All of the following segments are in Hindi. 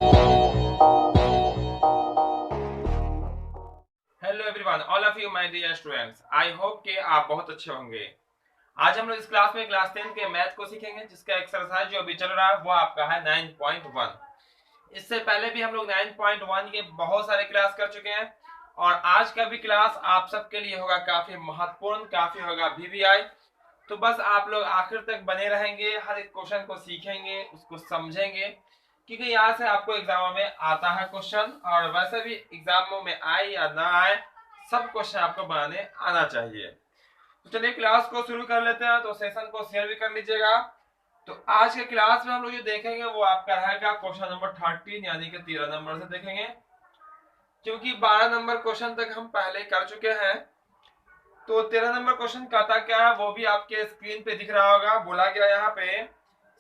Hello everyone, all of you my dear students, I hope कि आप बहुत अच्छे होंगे। आज हम लोग इस क्लास में क्लास 10 के मैथ को सीखेंगे, जिसका एक्सरसाइज जो अभी चल रहा है वो आपका है 9.1। इससे पहले भी हम लोग 9.1 के बहुत सारे क्लास कर चुके हैं और आज का भी क्लास आप सबके लिए होगा काफी महत्वपूर्ण, काफी होगा वीवीआई। तो बस आप लोग आखिर तक बने रहेंगे, हर एक क्वेश्चन को सीखेंगे, उसको समझेंगे, क्योंकि यहाँ से आपको एग्जामों में आता है क्वेश्चन, और वैसे भी एग्जामों में आए या ना आए सब क्वेश्चन आपको बनाने आना चाहिए। तो चलिए क्लास को शुरू कर लेते हैं, तो सेशन को शेयर भी कर लीजिएगा। तो आज के क्लास में हम लोग जो देखेंगे वो आपका रहेगा क्वेश्चन नंबर 13, यानी कि 13 नंबर से देखेंगे, क्योंकि 12 नंबर क्वेश्चन तक हम पहले कर चुके हैं। तो 13 नंबर क्वेश्चन कहता क्या है वो भी आपके स्क्रीन पे दिख रहा होगा। बोला गया यहाँ पे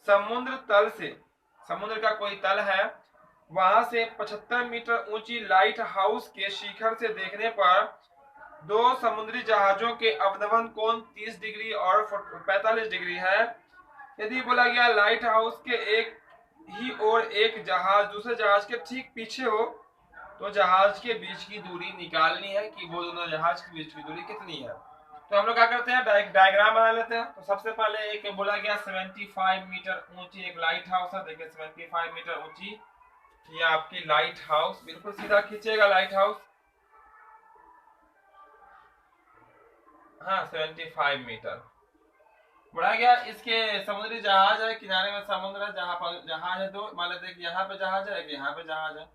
समुद्र तल से, समुद्र का कोई तल है, वहां से 75 मीटर ऊंची लाइट हाउस के शिखर से देखने पर दो समुद्री जहाजों के अवनमन कोण 30 डिग्री और 45 डिग्री है। यदि बोला गया लाइट हाउस के एक ही ओर एक जहाज दूसरे जहाज के ठीक पीछे हो, तो जहाज के बीच की दूरी निकालनी है कि वो दोनों जहाज के बीच की दूरी कितनी है। तो हम लोग क्या करते हैं, डायग्राम बना लेते हैं। तो सबसे पहले एक बोला गया 75 मीटर ऊंची एक लाइट हाउस है। देखिए 75 मीटर ऊंची ये आपकी लाइट हाउस, बिल्कुल सीधा खींचेगा लाइट हाउस। हाँ 75 मीटर बढ़ा गया। इसके समुद्री जहाज है, किनारे में समुद्र है, जहां पर जहाज है दो, मान लेते हैं कि यहाँ पे जहाज है, यहाँ पे जहाज है,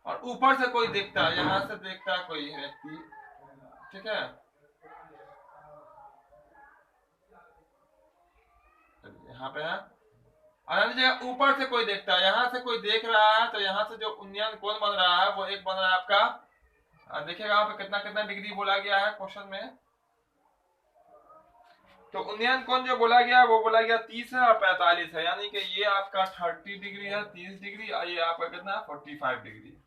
और ऊपर से कोई देखता है, यहाँ से देखता है कोई व्यक्ति, ठीक है। यहाँ पे है, और जगह ऊपर से कोई देखता है, यहाँ से कोई देख रहा है, तो यहाँ से जो उन्नयन कोण बन रहा है वो एक बन रहा है आपका, देखिएगा यहाँ पे कितना कितना डिग्री बोला गया है क्वेश्चन में। तो उन्नयन कोण जो बोला गया वो बोला गया 30 है और 45 है, यानी कि ये आपका 30 डिग्री है, 30 डिग्री, और ये आपका कितना 45 डिग्री।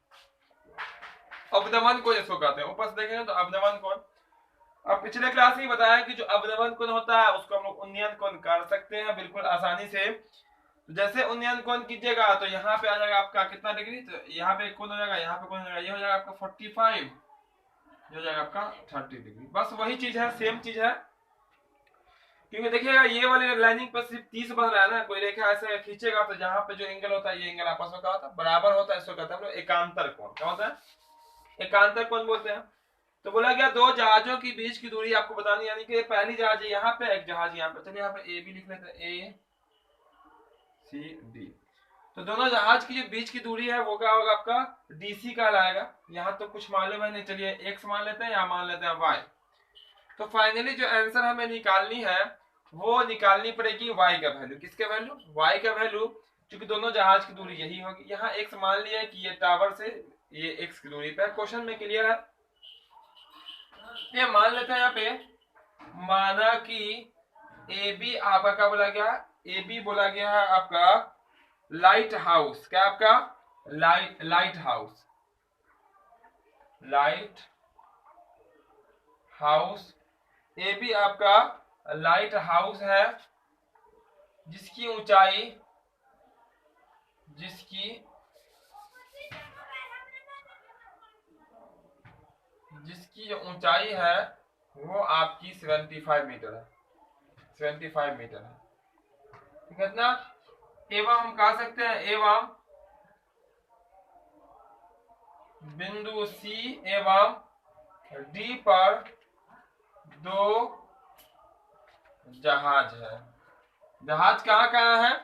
अवनमन कोण इसको कहते हैं, ऊपर से देखेंगे तो अवनमन कोण। अब पिछले क्लास में बताया कि जो अवनमन कोण होता है उसको हम लोग उन्नयन कोण कर सकते हैं बिल्कुल आसानी से। तो जैसे उन्नयन कोण कीजिएगा तो यहाँ पे आ जाएगा आपका कितना डिग्री, तो यहाँ पे कोण हो जाएगा, यहाँ पे कोण हो जाएगा, ये हो जाएगा आपका 45, ये हो जाएगा आपका 30 डिग्री। बस वही चीज है, सेम चीज है, क्योंकि देखिएगा ये वाली लाइनिंग पर सिर्फ 30 बन रहा है ना। कोई रेखा ऐसे खींचेगा तो जहां पे जो एंगल होता है ये एंगल आपस में क्या होता है, बराबर होता है, इसको कहते हैं हम लोग एकांतर कोण। क्या होता है, एकांतर कोण बोलते हैं। तो बोला गया दो जहाजों के बीच की दूरी आपको बतानी, यानी कि पहली जहाज यहाँ पे, एक जहाज यहाँ पे। चलिए यहाँ पे ए बी लिख लेते हैं, ए सी डी। तो दोनों जहाज की जो बीच की दूरी है वो क्या होगा आपका डीसी कहलाएगा। यहाँ तो कुछ मालूम है नहीं, चलिए एक्स मान लेते हैं या मान लेते हैं वाई। तो फाइनली जो आंसर हमें निकालनी है वो निकालनी पड़ेगी y का वैल्यू। किसके वैल्यू, y का वैल्यू, क्योंकि दोनों जहाज की दूरी यही होगी। यहाँ x मान लिया कि ये टावर से ये x की दूरी पे, क्वेश्चन में क्लियर है। ये मान लेते हैं यहाँ पे, माना कि ए बी आपका क्या बोला गया, ए बी बोला गया है आपका लाइट हाउस। क्या आपका lighthouse, lighthouse. A B आपका लाइट हाउस है, जिसकी ऊंचाई, जिसकी जो ऊंचाई है वो आपकी 75 मीटर है, 75 मीटर है, ठीक है ना। एवं हम कह सकते हैं, एवं बिंदु सी एवं डी पर दो जहाज है। जहाज कहाँ कहाँ है,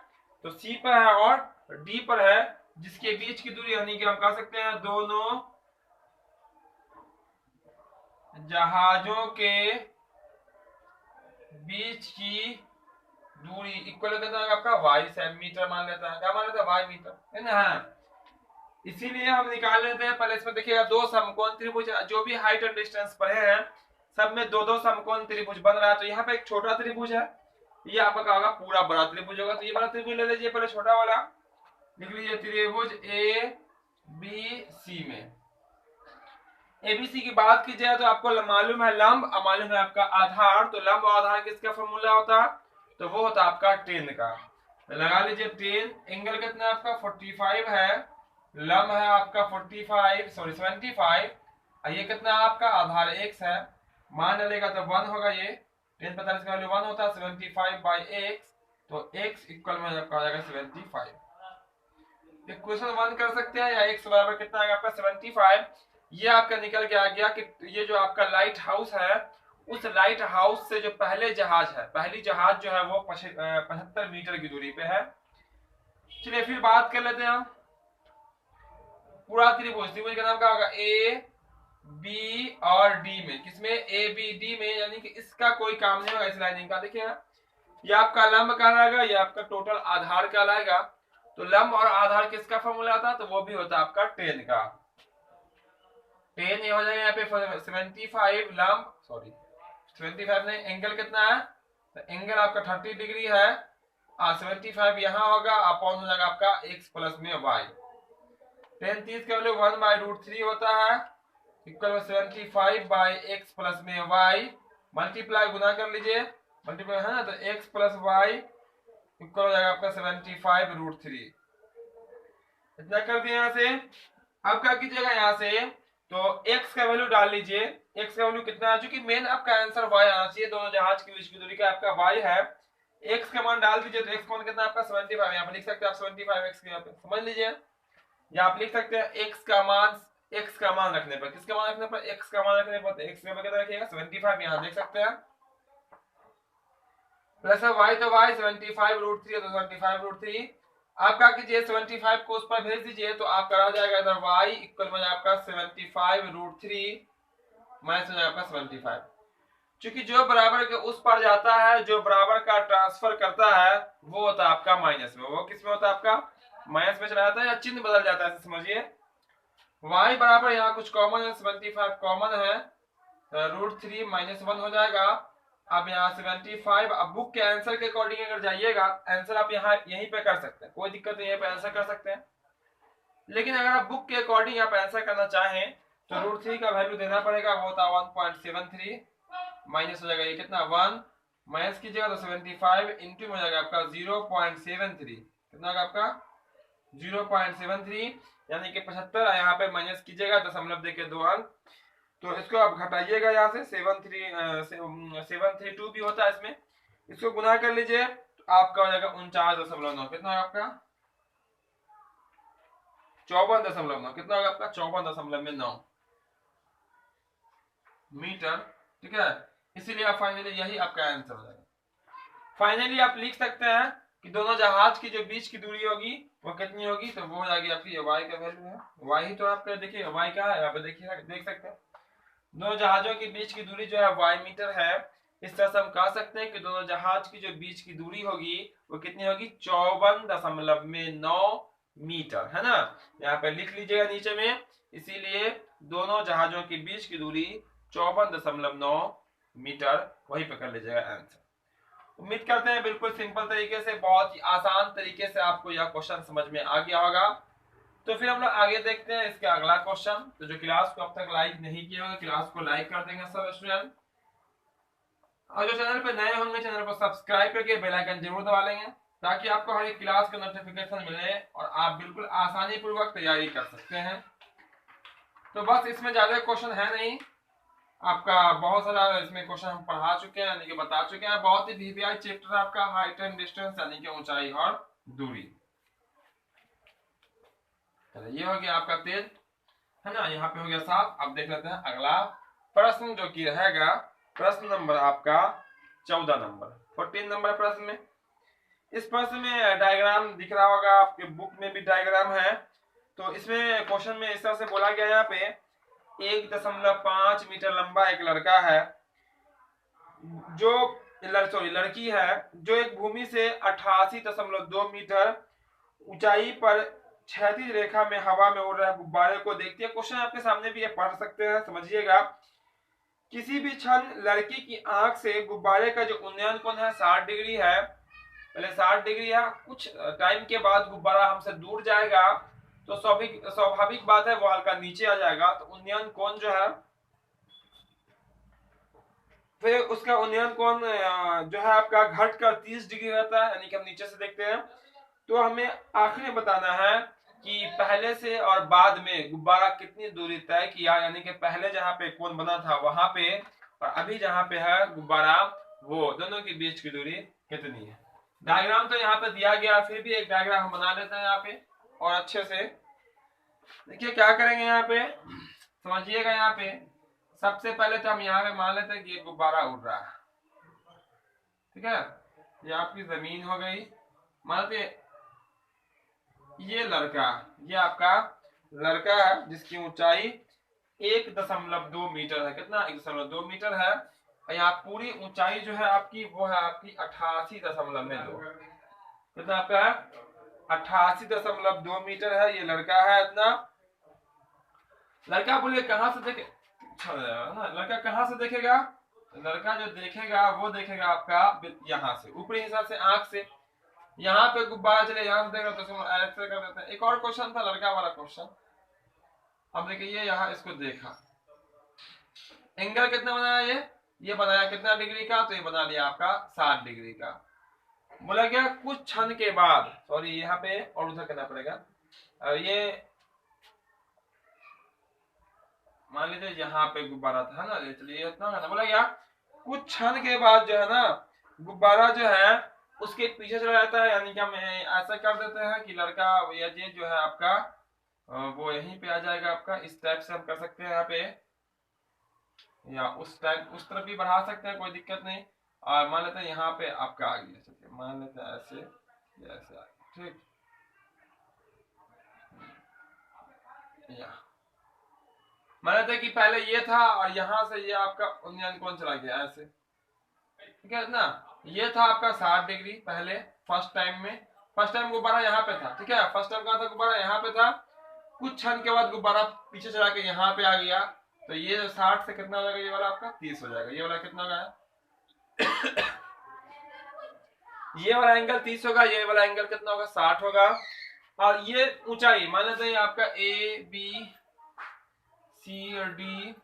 तो सी पर है और डी पर है, जिसके बीच की दूरी यानी कि हम कह सकते हैं दोनों जहाजों के बीच की दूरी इक्वल होता है आपका वाई मीटर मान लेता है। क्या मान लेता है, वाई मीटर, है ना। इसीलिए हम निकाल लेते हैं। पहले इसमें देखिएगा दो समकोण त्रिभुज जो भी हाइट एंड डिस्टेंस पर है सब में दो दो समकोण त्रिभुज बन रहा है। तो यहाँ पे एक छोटा त्रिभुज है, ये आपका क्या होगा, पूरा बड़ा त्रिभुज होगा। तो ये बड़ा त्रिभुज ले लीजिए, पहले छोटा वाला लिख लीजिए, त्रिभुज ए बी सी में। एबीसी की बात की जाए तो आपको मालूम है लंब और मालूम है आपका आधार। तो लंब और आधार किसका फॉर्मूला होता है, तो वो होता है आपका टेन का। तो लगा लीजिए टेन, एंगल कितना आपका 45 है, लंब है आपका 75, ये कितना है आपका आधार x है, मान लेगा तो 1 होगा, ये 10 का वैल्यू 1 होता है, 75/x, तो x इक्वल में आपका आ जाएगा 75। इक्वेशन 1 कर सकते हैं, या x बराबर कितना आएगा आपका 75। ये आपका निकल के आ गया कि ये जो आपका लाइट हाउस है, उस लाइट हाउस से जो पहले जहाज है, पहली जहाज जो है वो 75 मीटर की दूरी पे है। चलिए फिर बात कर लेते हैं हम पूरा त्रिभुज का नाम क्या होगा, ए बी और डी में, किसमें ए बी डी में, यानी कि इसका कोई काम नहीं होगा इस लाइनिंग का। देखिएगा ये आपका लंब कहलाएगा, ये आपका टोटल आधार कहलाएगा। तो लंब और आधार किसका फॉर्मूला आता है, तो वो भी होता है आपका 10 का। 10 ये हो जाएगा यहाँ पे 75 लंब, सॉरी 75 नहीं, एंगल कितना है, तो एंगल आपका 30 डिग्री है, 75 यहाँ होगा, अपॉन हो जाएगा आपका x प्लस में y। 10 30 का वैल्यू 1/√3 होता है, इक्वल 75/x प्लस में y, मल्टीप्लाई गुना कर लीजिए, मल्टीप्लाई है ना, तो x प्लस वाई इक्वल हो जाएगा आपका 75√3। इतना कर दिया यहाँ से। अब क्या कीजिएगा यहाँ से, तो x का वैल्यू डाल लीजिए, x का वैल्यू कितना है, क्योंकि मेन आपका आंसर y आना चाहिए, दोनों जहाज के बीच की दूरी का आपका y है, x का मान डाल दीजिए, तो x का मान कितना आपका 75, यहाँ पे लिख सकते हैं आप 75x के, यहाँ पे समझ लीजिए, या आप लिख सकते हैं x का मान रखने पर, किसका मान रखने पर, x का मान रखने पर, तो x का कितना रखिएगा 75, यहाँ देख सकते हैं, प्लस y, तो y 75√3 है, तो 75√3। आप क्या कीजिए 75 को उस पर भेज दीजिए, तो आपका आ जाएगा इधर y इक्वल में आपका 75√3 माइनस हो जाएगा आपका 75। क्योंकि जो बराबर के उस पर जाता है, जो बराबर का ट्रांसफर करता है, वो होता है आपका माइनस में, वो किस में होता है आपका माइनस में चला जाता है, या चिन्ह बदल जाता है, समझिए। y बराबर यहाँ कुछ कॉमन है, 75 कॉमन है, √3 -1 हो जाएगा। अब यहाँ 75, अब बुक के आंसर के अकॉर्डिंग अगर जाइएगा, आंसर आप यहाँ यहीं पे कर सकते हैं, कोई दिक्कत नहीं, यहीं पे आंसर कर सकते हैं। लेकिन अगर आप बुक के अकॉर्डिंग आप आंसर करना चाहें, तो √3 का वैल्यू देना पड़ेगा, वो होता है 1.73, माइनस हो जाएगा ये कितना 1, माइनस कीजिएगा तो 75 इंटू में हो जाएगा आपका 0.73, कितना होगा आपका 0.73, यानी कि 75, यहाँ पे माइनस कीजिएगा दशमलव देके 2 अंक, तो इसको आप घटाइएगा यहाँ से 732 भी होता है इसमें, इसको गुना कर लीजिए, तो आपका हो जाएगा 49.9, कितना होगा आपका 54.9, कितना होगा आपका 54.9 मीटर, ठीक है। इसीलिए आप फाइनली यही आपका आंसर हो जाएगा। फाइनली आप लिख सकते हैं कि दोनों जहाज की जो बीच की दूरी होगी वो कितनी होगी, तो वो हो जाएगी आपकी y का वैल्यू है, y ही तो आपका देखिए y का है, यहाँ पे देखिए देख सकते हैं दोनों जहाजों के बीच की दूरी जो है y मीटर है। इस तरह से हम कह सकते हैं कि दोनों जहाज की जो बीच की दूरी होगी वो कितनी होगी 54.9 मीटर, है ना, यहाँ पे लिख लीजिएगा नीचे में। इसीलिए दोनों जहाजों के बीच की दूरी 54.9 मीटर, वही पे कर लीजिएगा आंसर। उम्मीद करते हैं बिल्कुल सिंपल तरीके से, बहुत ही आसान तरीके से आपको यह क्वेश्चन समझ में आ गया होगा। तो फिर हम लोग आगे देखते हैं इसका अगला क्वेश्चन। तो जो क्लास को अब तक लाइक नहीं किया होगा, क्लास को लाइक कर देंगे सब स्टूडेंट, और जो चैनल पे नए होंगे चैनल को सब्सक्राइब करके बेल आइकन जरूर दबा लेंगे, ताकि आपको हर एक क्लास का नोटिफिकेशन मिले और आप बिल्कुल आसानी पूर्वक तैयारी कर सकते हैं। तो बस इसमें ज्यादा क्वेश्चन है नहीं, आपका बहुत सारा इसमें क्वेश्चन हम पढ़ा चुके हैं, यानी कि बता चुके हैं। बहुत ही वीवीआई चैप्टर आपका हाइट एंड डिस्टेंस, यानी कि ऊंचाई और दूरी। ये हो गया आपका तेज, है ना, यहाँ पे हो गया 7। अब देख लेते हैं अगला प्रश्न जो कि रहेगा प्रश्न नंबर आपका 14 नंबर, 14 नंबर प्रश्न में। इस प्रश्न में डायग्राम दिख रहा होगा, आपके बुक में भी डायग्राम है। तो इसमें क्वेश्चन में इस तरह से बोला गया, यहाँ पे 1.5 मीटर लंबा एक लड़का है, जो लड़की है, जो एक भूमि से 88.2 मीटर ऊंचाई पर क्षैतिज रेखा में हवा में उड़ रहे गुब्बारे को देखती है। क्वेश्चन आपके सामने भी ये पढ़ सकते हैं, समझिएगा। किसी भी क्षण लड़की की आंख से गुब्बारे का जो उन्नयन कोण है 60 डिग्री है, पहले 60 डिग्री है, कुछ टाइम के बाद गुब्बारा हमसे दूर जाएगा, तो स्वाभाविक बात है वो हल्का नीचे आ जाएगा, तो उन्नयन कोण जो है, फिर उसका उन्नयन कोण जो है आपका घट कर 30 डिग्री रहता है, यानी कि हम नीचे से देखते हैं। तो हमें आखिर में बताना है कि पहले से और बाद में गुब्बारा कितनी दूरी तय किया, यानी कि पहले जहाँ पे कोन बना था वहां पे और अभी जहाँ पे है गुब्बारा, वो दोनों के बीच की दूरी कितनी है। डायग्राम तो यहाँ पे दिया गया, फिर भी एक डायग्राम हम बना लेते हैं यहाँ पे और अच्छे से देखिए क्या करेंगे। यहाँ पे समझिएगा, यहाँ पे सबसे पहले तो हम यहाँ पे मान लेते हैं कि ये गुब्बारा उड़ रहा है, ठीक है। ये आपकी जमीन हो गई, मान लेते ये लड़का, ये आपका लड़का है जिसकी ऊंचाई 1.2 मीटर है। कितना? 1.2 मीटर है। और यहाँ पूरी ऊंचाई जो है आपकी वो है आपकी 88.2। कितना आपका है? 88.2 मीटर है। ये लड़का है इतना। लड़का बोलिए कहाँ से देखे, लड़का कहाँ से देखेगा? लड़का जो देखेगा वो देखेगा आपका यहाँ से, ऊपरी हिसाब से आंख से। यहाँ पे गुब्बारा चले, यहाँ से देख रहे हो तो ऐसे कर देते हैं। एक और क्वेश्चन था लड़का वाला क्वेश्चन। अब देखिए ये यहाँ इसको देखा, एंगल कितना बनाया? ये बनाया कितना डिग्री का? तो ये बना लिया आपका 60 डिग्री का। बोला क्या कुछ क्षण के बाद, सॉरी यहाँ पे और उधर करना पड़ेगा। ये मान लीजिए यहाँ पे गुब्बारा था ना, चलिए इतना है ना। बोला क्या कुछ क्षण के बाद जो है ना गुब्बारा जो है उसके पीछे चला जाता है, यानी कि हम ऐसा कर देते हैं कि लड़का या ये जो है आपका वो यहीं पे आ जाएगा आपका। इस टाइप से हम कर सकते हैं यहाँ पे, या उस टाइप उस तरफ भी बढ़ा सकते हैं, कोई दिक्कत नहीं। और मान लेते हैं यहाँ पे आपका आ गया, चलिए मान लेते हैं ऐसे ऐसे आ गया, ठीक। मान लेते हैं कि पहले ये था और यहाँ से ये आपका कौन चला गया ऐसे, ठीक है ना। ये था आपका 60 डिग्री पहले फर्स्ट टाइम में। फर्स्ट टाइम गुब्बारा यहाँ पे था, ठीक है। फर्स्ट टाइम कहाँ था गुब्बारा? यहाँ पे था। कुछ क्षण के बाद गुब्बारा पीछे चला के यहाँ पे आ गया, तो ये 60 से कितना हो जाएगा? ये वाला आपका 30 हो जाएगा। ये वाला कितना होगा? ये वाला एंगल 30 होगा, ये वाला एंगल कितना होगा? 60 होगा। और ये ऊंचाई मान लेते हैं आपका ए बी सी और डी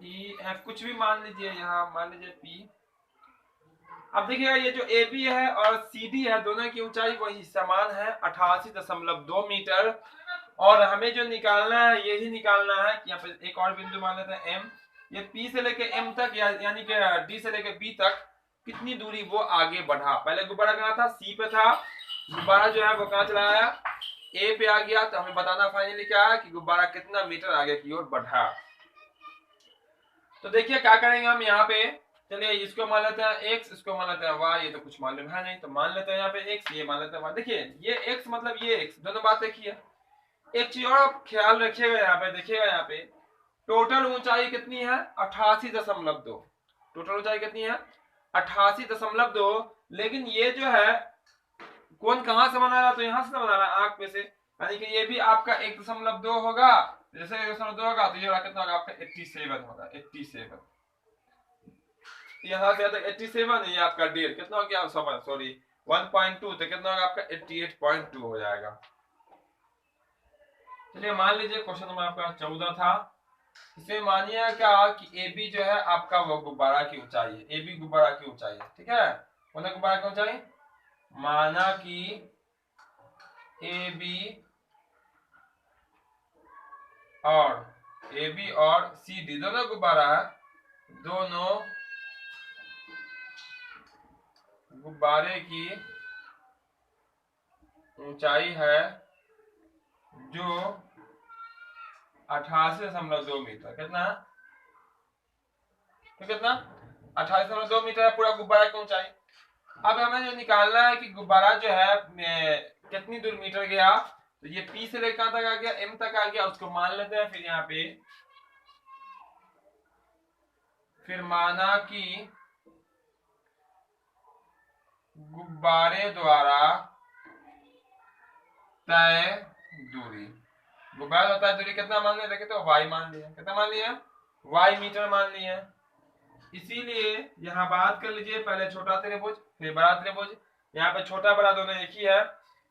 ई एफ, कुछ भी मान लीजिए, यहाँ मान लीजिए पी। अब देखिएगा ये जो ए बी है और सी डी है, दोनों की ऊंचाई वही समान है 88.2 मीटर। और हमें जो निकालना है यही निकालना है कि यहाँ पे एक और बिंदु मान लेते हैं एम। ये पी से लेके एम तक यानी कि डी से लेके बी तक कितनी दूरी वो आगे बढ़ा। पहले गुब्बारा कहाँ था? सी पे था। गुब्बारा जो है वो कहाँ चला आया? ए पे आ गया। तो हमें बताना फाइनली क्या है कि गुब्बारा कितना मीटर आगे की ओर बढ़ा। तो देखिए क्या करेंगे हम यहाँ पे, चलिए इसको मान लेते हैं एक्स, इसको मान लेते हैं वाई। ये तो कुछ मालूम है नहीं, तो मान लेते हैं यहाँ पे एक्स, ये मान लेते हैं वाई। देखिए ये एक्स मतलब ये एक्स, दोनों बात देखिए। एक चीज और आप ख्याल रखिएगा, यहाँ पे देखिएगा, यहाँ पे टोटल ऊंचाई कितनी है? 88.2। टोटल ऊंचाई कितनी है? 88.2। लेकिन ये जो है कौन कहां से बना रहा? तो यहां से बना रहा है, आंख पे से, यानी कि ये भी आपका 1.2 होगा। जैसे 1.2 होगा तो ये वाला कितना होगा आपका? 87 होगा। 87 यहाँ से तक 87, ये आपका 1.5 कितना हो गया? सॉरी 1.2, तो कितना होगा आपका? 88.2 हो जाएगा। चलिए मान लीजिए क्वेश्चन नंबर आपका 14 था। इसमें मानिए क्या कि ए बी जो है आपका वो गुब्बारा की ऊंचाई है। ए बी गुब्बारा की ऊंचाई है, ठीक है। मतलब गुब्बारा की ऊंचाई माना कि ए बी और सी डी दोनों गुब्बारा है, दोनों गुब्बारे की ऊंचाई है जो 88.2 मीटर। कितना? तो कितना? 88.2 मीटर है पूरा गुब्बारा की ऊंचाई। अब हमें जो निकालना है कि गुब्बारा जो है कितनी दूर मीटर गया, तो ये पी से लेकर कहां तक आ गया? एम तक आ गया, उसको मान लेते हैं। फिर यहाँ पे फिर माना कि गुब्बारे द्वारा तय दूरी, गुब्बारे द्वारा तय दूरी कितना मान लिया? देखे तो वाई मान लिया। कितना मान लिया? वाई मीटर मान लिया। इसीलिए यहाँ बात कर लीजिए, पहले छोटा त्रिभुज फिर बड़ा त्रिभुज। यहाँ पे छोटा बड़ा दोनों एक ही है।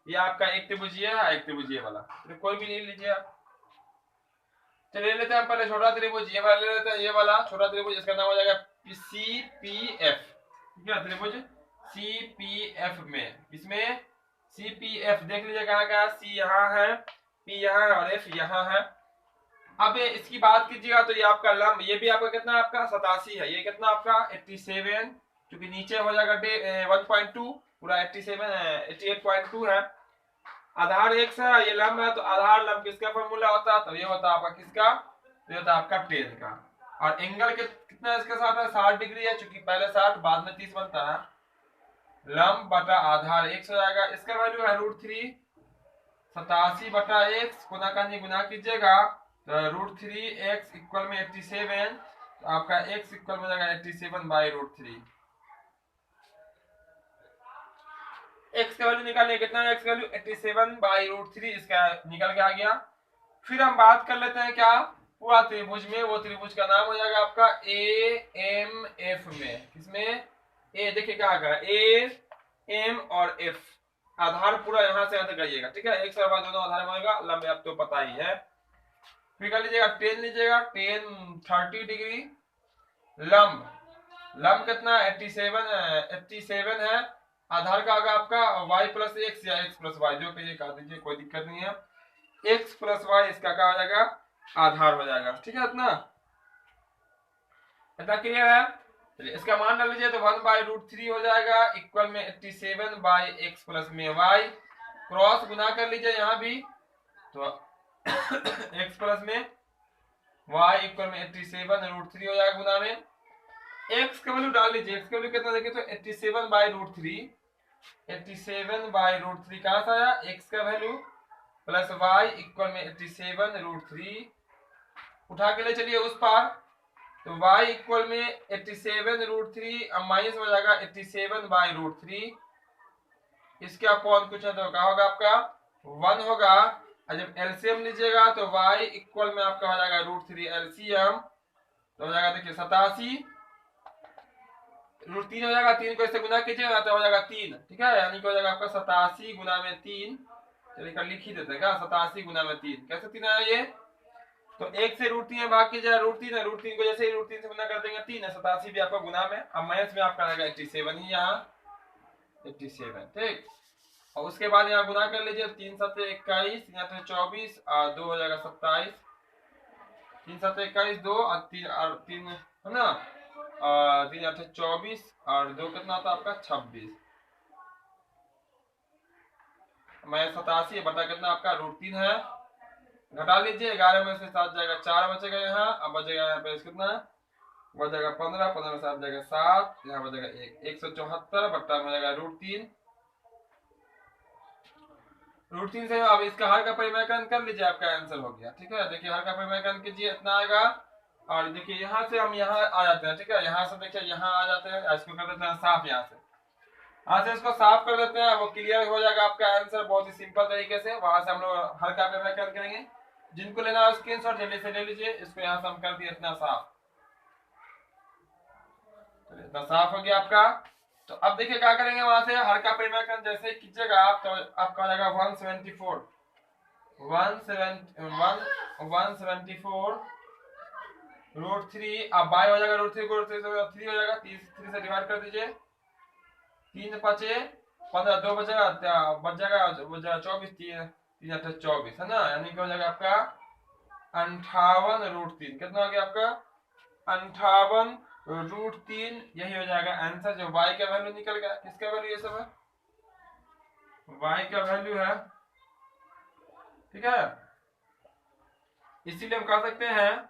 ये आपका एक त्रिभुजीय है, एक त्रिभुजीय वाला, तो कोई भी ले लीजिए आप। चलिए लेते हैं पहले छोटा त्रिभुज, ये वाला ले लेते हैं। ये वाला छोटा त्रिभुज, इसका नाम हो जाएगा सी पी एफ, ठीक है। त्रिभुज सी पी एफ में, इसमें सी पी एफ देख लीजिए कहाँ का? सी यहाँ है, P यहाँ है और F यहाँ है। अब इसकी बात कीजिएगा तो ये आपका लंब, ये भी आपका कितना है, आपका 87 है। ये कितना आपका 87, क्योंकि नीचे हो जाएगा 1.2, पूरा 88.2 है। आधार x है, ये लंब है, तो आधार लंब किसका फॉर्मूला होता है, तो ये होता है आपका किसका, तो ये होता है आपका टेन का। और एंगल कितना इसके साथ है, 60 डिग्री है, क्योंकि पहले 60 बाद में 30 बनता है। लंब बटा आधार x हो जाएगा, इसका वैल्यू है √3, 87 बटा x, गुना करने गुना कीजिएगा तो √3x इक्वल में 87, तो आपका x इक्वल में जाएगा 87/√3। x का वैल्यू निकालने कितना है, x का वैल्यू 87/√3 इसका निकल के आ गया। फिर हम बात कर लेते हैं क्या, पूरा त्रिभुज में, वो त्रिभुज का नाम हो जाएगा आपका AMF में। किसमें, ए देखिए क्या आएगा, A M और F। आधार पूरा यहाँ से यहाँ तक आइएगा, ठीक है, एक से बाद दोनों आधार में होगा, लंबे अब तो पता ही है। फिर कर लीजिएगा 10 लीजिएगा, 10 30 डिग्री। लंब कितना 87 है। आधार का होगा आपका y प्लस x या x प्लस वाई, जो कहिए कर दीजिए, कोई दिक्कत नहीं है। x प्लस वाई इसका क्या हो जाएगा, आधार हो जाएगा, ठीक है। इतना क्लियर है। चलिए इसका मान डाल लीजिए, तो 1/√3 हो जाएगा इक्वल में 87/x प्लस में y, क्रॉस गुना कर लीजिए यहाँ भी, तो x प्लस में y इक्वल में 87√3 हो जाएगा गुना में। x का वैल्यू डाल लीजिए, x का वैल्यू कितना देखिए, तो 87/√3, 87/√3 कहां से आया, x का वैल्यू प्लस y इक्वल में 87√3, उठा के ले चलिए उस पार, तो y इक्वल में 87√3 अब माइनस हो जाएगा 87/√3, इसके अपॉन कुछ है तो क्या होगा आपका 1 होगा। और जब एलसीएम लीजिएगा तो y इक्वल में आपका हो जाएगा √3 एलसीएम, तो हो जाएगा देखिए 87, √3 हो जाएगा, 3 को इससे गुना कीजिएगा तो हो जाएगा 3, ठीक है, यानी कि हो जाएगा आपका 87 गुना में 3। चलिए कर लिख ही देते हैं क्या, 87 गुना में 3, कैसे 3 आया ये, तो 1 से √3 भाग कीजिए, √3 है, √3 को जैसे ही √3 से गुना कर देंगे 3 है, 87 भी आपका गुना में, अब माइनस में आपका आएगा 87 ही यहाँ 87, ठीक। और उसके बाद यहाँ गुना कर लीजिए, 3 7 21, 3 8 24 और 2 हो जाएगा 27, 3 7 21 2 और 3 है ना, 3 8 24 और 2 कितना होता है आपका 26, मैं 87 बटा कितना आपका √3 है, घटा लीजिए, 11 में से 7 जाएगा 4 बचेगा यहाँ, अब बचेगा यहाँ पे कितना बच जाएगा 15, 15 में 7 जाएगा 7, यहाँ बचेगा 174 बट्टा में जाएगा √3 से। अब इसका हर का परिमाण कर लीजिए, आपका आंसर हो गया, ठीक है। देखिए हर का परिमाण कीजिए, इतना आएगा, और देखिए यहाँ से हम यहाँ आ जाते हैं, ठीक है, यहाँ से देखिए यहाँ आ जाते हैं, इसको कर देते हैं साफ, यहाँ से इसको साफ कर देते हैं, वो क्लियर हो जाएगा आपका आंसर बहुत ही सिंपल तरीके से। वहां से हम लोग हर का परिमाण करेंगे, जिनको लेना है स्क्रीनशॉट जल्दी से ले लीजिए, इसको यहाँ से हम कर दिए इतना साफ, तो इतना साफ हो गया आपका। तो अब देखिए क्या करेंगे, वहां से हर का परिमाण जैसे कीजिएगा आप, तो आपका हो जाएगा 174 √3, अब बाय हो जाएगा √3 को 3 हो जाएगा, 3 से डिवाइड कर दीजिए, 3 5 15, 2 बचेगा 24, 3 8 24 है ना, यानी कि हो जाएगा आपका 58√3, कितना हो गया आपका 58√3, यही हो जाएगा आंसर। जो y का वैल्यू निकल गया, किसका वैल्यू ये सब है, y का वैल्यू है, ठीक है। इसीलिए हम कह सकते हैं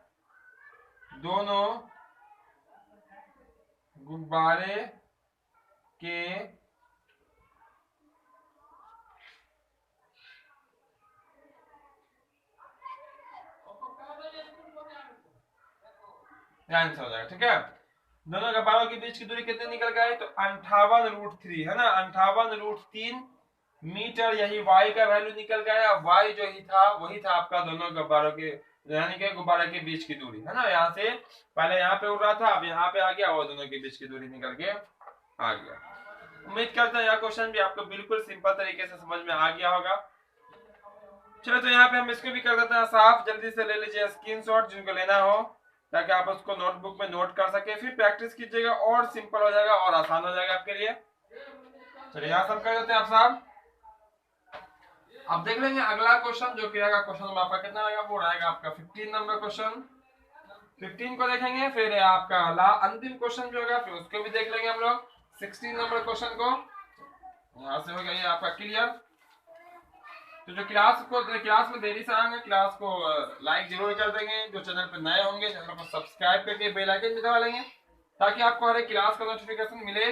दोनों गुब्बारे के आंसर हो जाएगा, ठीक है। दोनों गुब्बारों के बीच की दूरी कितनी निकल गई, तो 58√3 है ना, 58√3 मीटर, यही y का वैल्यू निकल गया। y जो ही था वही था आपका दोनों गुब्बारों के, यानी कि गुब्बारे के बीच की दूरी है ना, यहाँ से पहले यहाँ पे उड़ रहा था, अब यहाँ पे आ गया, और दोनों के बीच की दूरी निकल के आ गया। उम्मीद करता हूँ यह क्वेश्चन भी आपको बिल्कुल सिंपल तरीके से समझ में आ गया होगा। चलो तो यहाँ पे हम इसको भी कर देते हैं साफ, जल्दी से ले लीजिए स्क्रीनशॉट जिनको लेना हो, ताकि आप उसको नोटबुक में नोट कर सके, फिर प्रैक्टिस कीजिएगा और सिंपल हो जाएगा और आसान हो जाएगा आपके लिए। चलिए यहाँ सब कर देते हैं आप साहब। अब देख लेंगे अगला क्वेश्चन जो कि रहेगा क्वेश्चन नंबर आपका कितना रहेगा, वो रहेगा आपका 15 नंबर क्वेश्चन। 15 को देखेंगे, फिर आपका अंतिम क्वेश्चन जो होगा फिर उसको भी देख लेंगे हम लोग 16 नंबर क्वेश्चन को। यहाँ से हो गया ये आपका क्लियर। तो जो क्लास में देरी से आएंगे क्लास को लाइक जरूर कर देंगे, जो चैनल पर नए होंगे चैनल को सब्सक्राइब करके बेल आइकन भी दबा लेंगे ताकि आपको हर एक क्लास का नोटिफिकेशन मिले।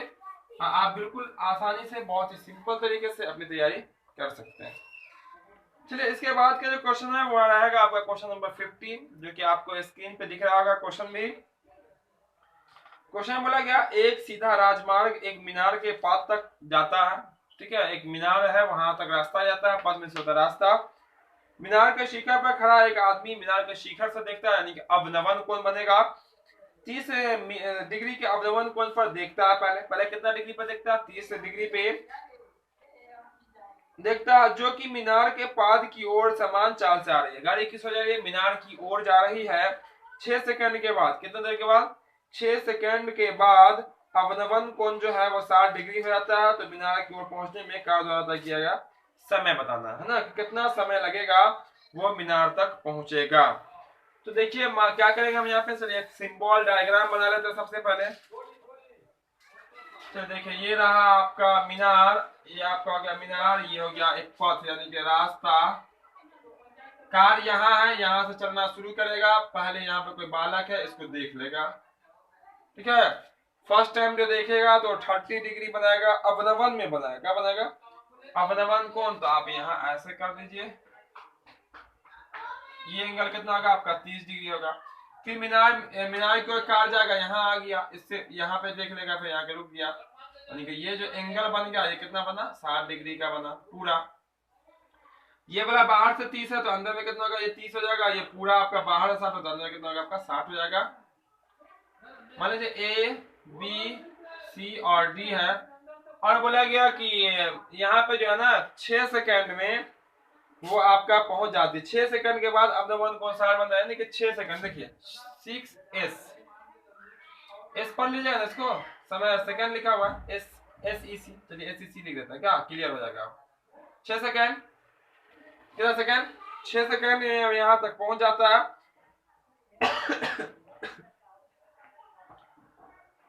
आप बिल्कुल आसानी से बहुत ही सिंपल तरीके से अपनी तैयारी कर सकते हैं। चलिए इसके बाद का जो क्वेश्चन है वो रहेगा आपका क्वेश्चन नंबर 15, जो कि आपको स्क्रीन पे दिख रहा होगा क्वेश्चन भी। क्वेश्चन बोला गया एक सीधा राजमार्ग एक मीनार के पास तक जाता है, ठीक है, एक मीनार है वहां तक रास्ता जाता है, पद में से होता रास्ता। मीनार के शिखर पर खड़ा एक आदमी मीनार के शिखर से देखता है, यानी कि अवनवन कोण बनेगा 30 डिग्री के अवनवन कोण पर देखता है। पहले कितना डिग्री पर देखता है, 30 डिग्री पे देखता है, जो कि मीनार के पाद की ओर समान चाल से आ रही है। गाड़ी किस हो जा रही है, मीनार की ओर जा रही है। 6 सेकंड के बाद, कितने देर के बाद, 6 सेकंड के बाद अवनवन कोण जो है वो 60 डिग्री हो जाता है। तो मीनार की ओर पहुंचने में कार द्वारा तय किया गया समय बताना है ना, कितना समय लगेगा वो मीनार तक पहुंचेगा। तो देखिए क्या करेंगे हम यहाँ पे, चलिए एक सिंबल डायग्राम बना लेते हैं सबसे पहले। तो देखिए ये रहा आपका मीनार, ये आपका हो गया मीनार, ये हो गया एक पथ यानी कि रास्ता। कार यहाँ है, यहाँ से चलना शुरू करेगा। पहले यहाँ पे कोई बालक है, इसको देख लेगा, ठीक है। फर्स्ट टाइम जो देखेगा तो 30 डिग्री बनाएगा, अवनवन में बनाएगा, क्या बनाएगा, अवनवन कोण। तो आप यहाँ ऐसे कर दीजिए, ये एंगल कितना होगा आपका 30 डिग्री होगा। फिर मीनार की ओर कार जाएगा, यहाँ आ गया, इससे यहाँ पे देख लेगा, फिर यहाँ के रुक गया, यानी कि ये जो एंगल बन गया ये कितना बना, 60 डिग्री का बना पूरा। ये वाला बाहर से 30 है तो अंदर में कितना होगा, ये 30 हो जाएगा। ये पूरा आपका बाहर से 60 तो अंदर में कितना होगा आपका 60 हो जाएगा। मान लीजिए ए बी सी और डी है, और बोला गया कि यहाँ पे जो है ना 6 सेकंड में वो आपका पहुंच जाती है। 6 सेकंड के बाद अवनवन कोण 60 बनता है, 6 सेकंड। देखिए 6s पढ़ लीजिएगा इसको, समय सेकंड लिखा हुआ है, SEC, चलिए SEC लिख देते हैं, क्या क्लियर हो जाएगा। 6 सेकंड, कितना सेकंड, 6 सेकंड में यहाँ तक पहुंच जाता है।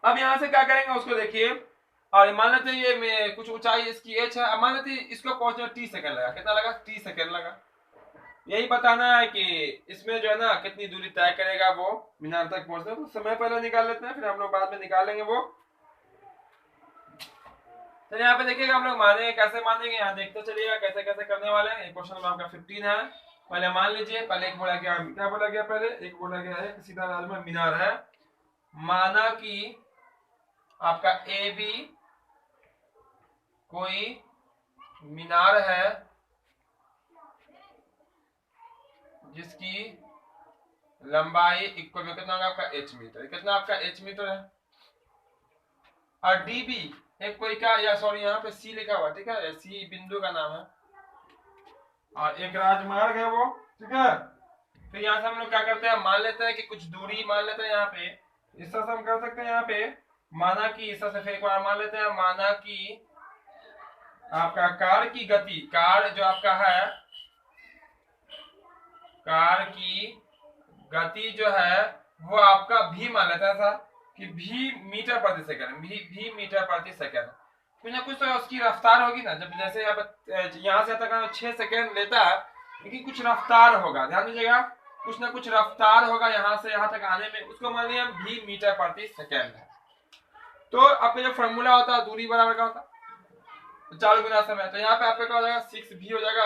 अब यहाँ से क्या करेंगे उसको देखिए, और मान लेते हैं ये कुछ ऊंचाई इसकी h है, मान लेते हैं इसको पहुंचने में 30 सेकंड लगा, कितना लगा, 30 सेकंड लगा। यही बताना है कि इसमें जो है ना कितनी दूरी तय करेगा वो मीनार तक पहुंचने। तो समय पहले निकाल लेते हैं, फिर हम लोग बाद में निकालेंगे वो। चलिए यहाँ पे देखिएगा हम लोग मानेंगे, कैसे मानेंगे यहाँ देखते चलिएगा कैसे कैसे करने वाले हैं। क्वेश्चन नंबर आपका 15 है। पहले मान लीजिए, पहले एक बोला गया, क्या बोला गया, पहले एक बोला गया है सीधा राजमार्ग मीनार है, माना कि आपका ए बी कोई मीनार है जिसकी लंबाई इक्वल में कितना होगा आपका h मीटर, कितना आपका h मीटर है। और डी बी एक कोई क्या, या सॉरी यहाँ पे सी लिखा हुआ, ठीक है, सी बिंदु का नाम है, और एक राजमार्ग है वो, ठीक है। फिर यहाँ से हम लोग क्या करते हैं, मान लेते हैं कि कुछ दूरी मान लेते हैं यहाँ पे, इस तरह से हम कर सकते हैं यहाँ पे, माना कि इस तरह से, फिर एक बार मान लेते हैं, माना कि आपका कार की गति, कार जो आपका है, कार की गति जो है वो आपका भी मान लेता है ऐसा कि भी मीटर प्रति सेकंड, भी मीटर प्रति सेकंड। कुछ ना कुछ तो उसकी रफ्तार होगी ना, जब जैसे यहाँ से तक 6 सेकंड लेता है, लेकिन कुछ रफ्तार होगा, ध्यान दीजिएगा, कुछ ना कुछ रफ्तार होगा यहाँ से यहाँ तक आने में, उसको मान लिया भी मीटर प्रति सेकंड है। तो आपका जो फॉर्मूला होता है दूरी बराबर का होता है 4 गुना समय, तो यहाँ पे आपका क्या हो जाएगा 6 भी हो जाएगा,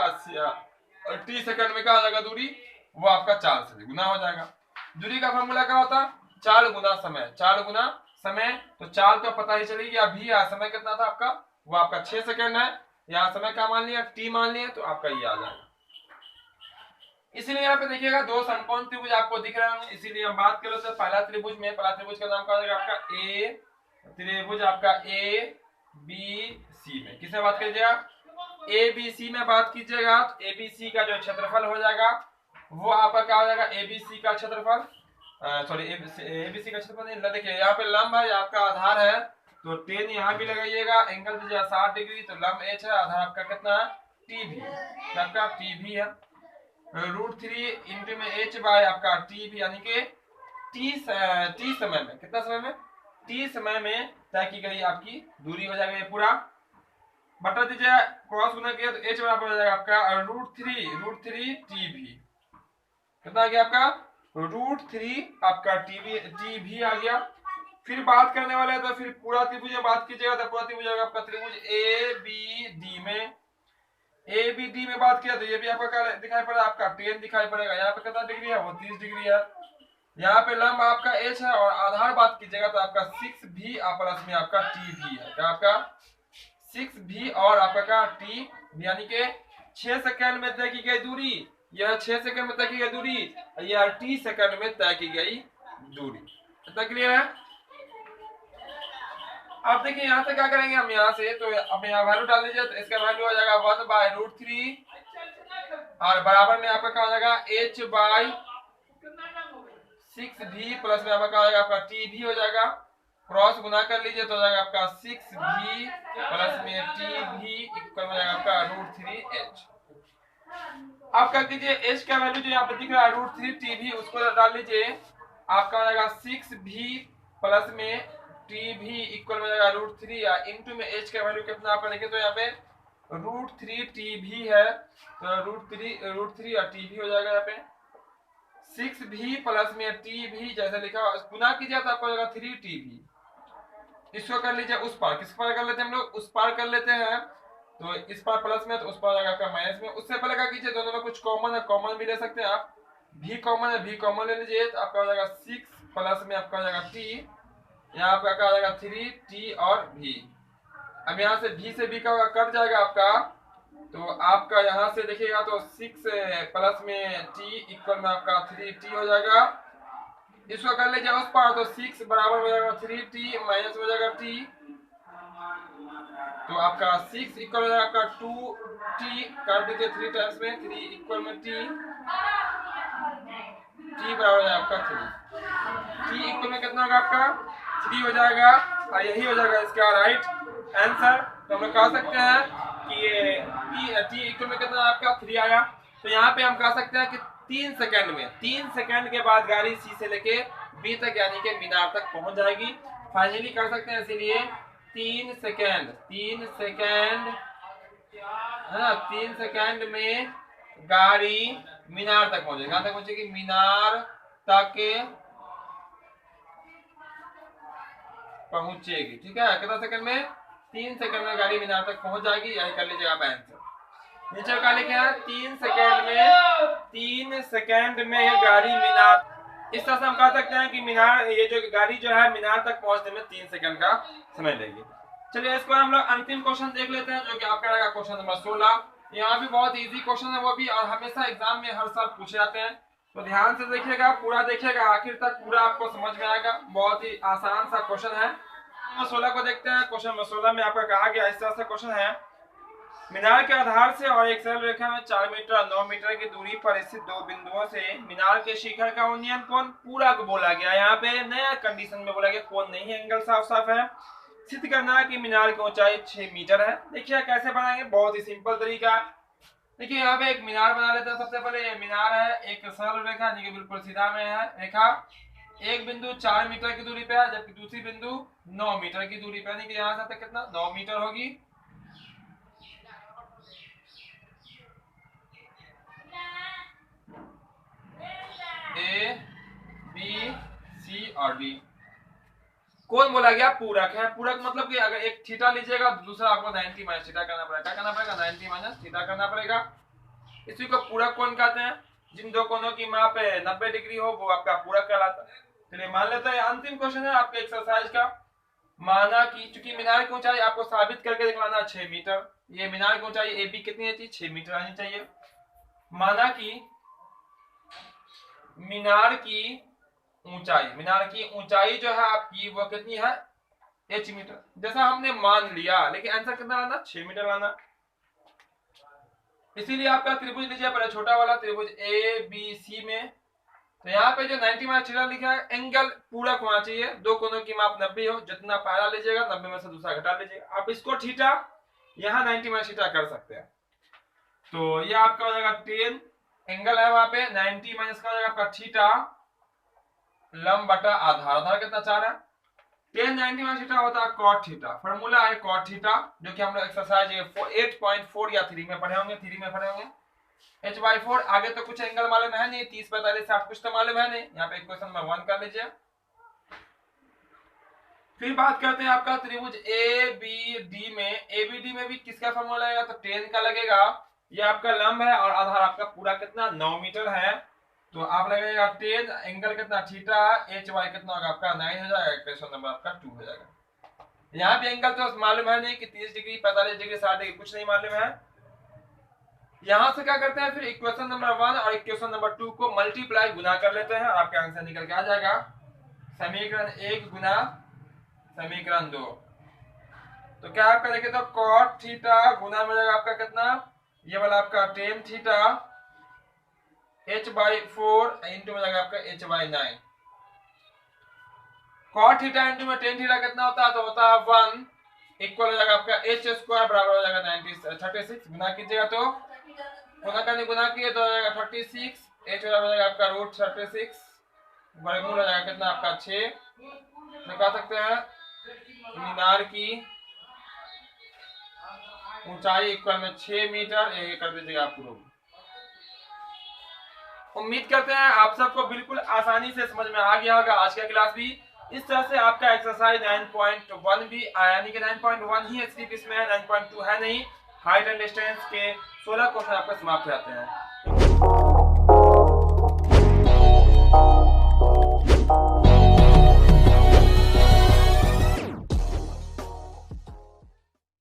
और 30 सेकंड में क्या हो जाएगा दूरी, वो आपका 4 से गुना हो जाएगा। दूरी का फॉर्मूला क्या होता है 4 गुना समय, 4 गुना समय, तो 4 तो पता ही चलेगी। अभी यहाँ समय कितना था आपका, वो आपका 6 सेकंड है, यहाँ समय क्या मान लिया, t मान लिया, तो आपका ये आ जाएगा। इसीलिए यहाँ पे देखिएगा 2 समकोण त्रिभुज आपको दिख रहे होंगे, इसीलिए हम बात कर लेते हैं पहला त्रिभुज में। पहला त्रिभुज का नाम क्या हो जाएगा आपका ए, त्रिभुज आपका ए बी सी में, किसमें बात कीजिएगा, ए बी सी में बात कीजिएगा। तो ए बी सी का जो क्षेत्रफल हो जाएगा वो आपका क्या हो जाएगा, ए बी सी का क्षेत्रफल, सॉरी ए बी सी का क्षेत्रफल नहीं, देखिए यहाँ पे लंब है, आपका आधार है, तो 10 यहाँ भी लगाइएगा, एंगल दीजिएगा 60 डिग्री, तो लंब h है, आधार आपका कितना है टी भी, आपका टी भी है, √3 इंटू में h बाय आपका टी भी, यानी कि टी समय में, कितना समय में, टी समय में तय की गई आपकी दूरी हो जाएगा ये पूरा, बटा दीजिए, क्रॉस गुना किया तो h बराबर हो जाएगा आपका √3 टी भी, कितना आ गया आपका √3 आपका टी भी आ गया। फिर बात करने वाले हैं तो फिर पूरा त्रिभुज बात कीजिएगा तो पूरा त्रिभुज आपका त्रिभुज ए बी डी में बात किया तो ये भी आपका क्या दिखाई पड़ा, आपका 10 दिखाई पड़ेगा। यहाँ पे कितना डिग्री है, वो 30 डिग्री है। यहाँ पे लंब आपका एच है और आधार बात कीजिएगा तो आपका 6 भी प्लस में आपका टी भी है, क्या आपका 6 भी और आपका क्या टी, यानी कि 6 सेकंड में तय की गई दूरी, यह 6 सेकंड में तय की गई दूरी, यह टी सेकंड में तय की गई दूरी। कितना क्लियर है? अब देखिए यहाँ से क्या करेंगे हम, यहाँ से तो अब यहाँ वैल्यू डाल दीजिए तो इसका वैल्यू हो जाएगा 1/√3 और बराबर में आपका क्या हो जाएगा h बाय 6 भी प्लस में आपका क्या हो जाएगा, आपका टी भी हो जाएगा, क्रॉस गुना कर लीजिए तो हो जाएगा आपका 6 भी प्लस में टी भी इक्वल हो जाएगा आपका √3h। अब क्या कीजिए, h का वैल्यू जो यहाँ पे दिख रहा है √3 टी भी, उसको डाल लीजिए, आपका हो जाएगा 6 भी प्लस में टी भी इक्वल हो जाएगा √3 या इनटू में h का वैल्यू कितना आप देखें तो यहाँ पे √3 टी भी है तो √3 और टी भी हो जाएगा, यहाँ पे 6 भी प्लस में टी भी जैसे लिखा गुना कीजिए तो आपको हो जाएगा 3 टी भी। इसको कर लीजिए उस पार, किस पार कर लेते हैं हम लोग, उस पार कर लेते हैं, तो इस पार प्लस में तो उस पार आपका माइनस में। उससे पहले क्या कीजिए, दोनों में कुछ कॉमन है, कॉमन भी ले सकते हैं आप, भी कॉमन है, भी कॉमन ले लीजिए तो आपका हो जाएगा 6 प्लस में आपका हो जाएगा टी, यहाँ पे क्या हो जाएगा 3 टी और भी। अब यहाँ से भी से भी का कट जाएगा आपका, तो आपका यहाँ से देखिएगा तो 6 प्लस में टी इक्वल में आपका 3 टी हो जाएगा। इसको कर लीजिए उस पार तो 6 बराबर हो जाएगा 3 टी माइनस हो जाएगा टी, तो आपका 6 इक्वल हो जाएगा आपका 2 टी, काट दीजिए 3 टाइम्स में, 3 इक्वल में टी बराबर हो जाएगा आपका 3, टी इक्वल में कितना होगा आपका 3 हो जाएगा और यही हो जाएगा इसका राइट आंसर। तो हम लोग कह सकते हैं कि ये टी इक्वल में कितना आपका 3 आया। तो यहाँ पे हम कह सकते हैं कि 3 सेकंड के बाद गाड़ी सी से लेके बी तक यानी कि मीनार तक पहुंच जाएगी, फाइनली कर सकते हैं। इसीलिए 3 सेकंड में गाड़ी मीनार तक पहुंचेगी, कहां तक पहुंचेगी, मीनार तक पहुंचेगी, ठीक है। कितना सेकंड में, 3 सेकंड में गाड़ी मीनार तक पहुंच जाएगी, यही कर लीजिए आप आंसर। नीचे का लिखे हैं 3 सेकंड में गाड़ी मीनार, इस तरह से हम कह सकते हैं कि मीनार, ये जो गाड़ी जो है मीनार तक पहुंचने में 3 सेकंड का समय लेगी। चलिए इसको हम लोग अंतिम क्वेश्चन देख लेते हैं जो कि आपका रहेगा क्वेश्चन नंबर 16। यहाँ भी बहुत इजी क्वेश्चन है वो भी, और हमेशा एग्जाम में हर साल पूछे जाते हैं, तो ध्यान से देखिएगा, पूरा देखिएगा आखिर तक, पूरा आपको समझ में आएगा। बहुत ही आसान सा क्वेश्चन है। नंबर 16 को देखते हैं। क्वेश्चन नंबर 16 में आपका कहा गया इस तरह से क्वेश्चन है, मीनार के आधार से और एक सरल रेखा में 4 मीटर और 9 मीटर की दूरी पर स्थित दो बिंदुओं से मीनार के शिखर का उन्नयन कोण पूरक बोला गया। यहाँ पे नया कंडीशन में बोला गया, कोण नहीं है, एंगल साफ साफ है। सिद्ध करना है कि मीनार की ऊंचाई 6 मीटर है। देखिए कैसे बनाएंगे, बहुत ही सिंपल तरीका। देखिए यहाँ पे एक मीनार बना लेते हैं। सबसे पहले ये मीनार है, एक सरल रेखा यानी कि बिल्कुल सीधा में है रेखा, एक बिंदु 4 मीटर की दूरी पे है, जबकि दूसरी बिंदु 9 मीटर की दूरी पे, यानी कि यहाँ से कितना 9 मीटर होगी। ए बी सी और डी। कौन बोला गया, पूरक है। पूरक मतलब कि अगर एक थीटा लीजिएगा तो दूसरा आपको 90 माइनस थीटा करना पड़ेगा। क्या करना पड़ेगा, 90 माइनस थीटा करना पड़ेगा। इसी को पूरक कोण कहते हैं। जिन दो कोणों की माप 90 डिग्री हो वो आपका पूरक कहलाता है। चलिए मान लेते हैं अंतिम क्वेश्चन है आपके एक्सरसाइज का। माना कि चूंकि मीनार की ऊंचाई आपको साबित करके दिखाना 6 मीटर, ये मीनार की ऊंचाई ए बी कितनी है, 6 मीटर आनी चाहिए। माना कि मीनार की ऊंचाई जो है आपकी वो कितनी है, h मीटर, जैसा हमने मान लिया, लेकिन आंसर कितना लाना, 6 मीटर लाना। इसीलिए आपका त्रिभुज लीजिए पहले छोटा वाला त्रिभुज ए बी सी में, तो यहाँ पे जो 90 माइनस थीटा लिखा है, एंगल पूरक होना चाहिए, दो कोनों की माप 90 हो, जितना पहला लीजिएगा 90 में से दूसरा घटा लीजिएगा। आप इसको थीटा, यहाँ 90 माइनस थीटा कर सकते हैं। तो ये आपका हो जाएगा 10 एंगल है वहां पे 90 माइनस का हो जाएगा आपका थीटा लंब बटा आधार। आधार कितना 4 है। 10 90 माइनस थीटा होता है कॉट थीटा। फार्मूला है कॉट थीटा जो कि हम लोग एक्सरसाइज 8.4 या 3 में पढ़े होंगे, 3 में पढ़े होंगे। h/4 आगे तो कुछ एंगल मालूम है नहीं, 30 45 60 कुछ तो मालूम है नहीं। यहाँ पे इक्वेशन नंबर 1 कर लीजिए। फिर बात करते हैं आपका त्रिभुज ABD में। ABD में भी किसका फार्मूला आएगा तो 10 का लगेगा। ये आपका लंब है और आधार आपका पूरा कितना 9 मीटर है। तो आप लगेगा 10 एंगल कितना थीटा HY कितना होगा आपका 9 हो जाएगा। इक्वेशन नंबर आपका 2 हो जाएगा। यहाँ भी एंगल तो मालूम है नहीं कि 30 डिग्री 45 डिग्री 60 डिग्री कुछ नहीं मालूम है। यहां से क्या करते हैं फिर इक्वेशन नंबर 1 और इक्वेशन नंबर 2 को मल्टीप्लाई गुना कर लेते हैं और आपका आंसर निकल के आ जाएगा समीकरण 1 गुना समीकरण 2। तो क्या आपका देखिए तो cot थीटा गुना में जाएगा आपका कितना ये वाला आपका tan थीटा h/4 इंटू में जाएगा आपका h/9। cot थीटा इंटू में tan थीटा कितना होता है तो होता है 1 इक्वल हो जाएगा आपका h² बराबर हो जाएगा 36। गुना कीजिएगा तो गुना किए तो हो जाएगा 36 h बराबर हो जाएगा आपका √36 वर्गमूल हो जाएगा कितना आपका 6। तो कह सकते हैं मीनार की ऊंचाई इक्वल में 6 मीटर। ये कर दीजिएगा आप प्रूव। उम्मीद करते हैं आप सबको बिल्कुल आसानी से समझ में आ गया होगा आज का क्लास भी। इस तरह से आपका एक्सरसाइज 9.1 भी यानी कि 9.1 ही सिर्फ इसमें है, 9.2 है नहीं। हाइट एंड डिस्टेंस के 16 क्वेश्चन आपका समाप्त हो जाते हैं।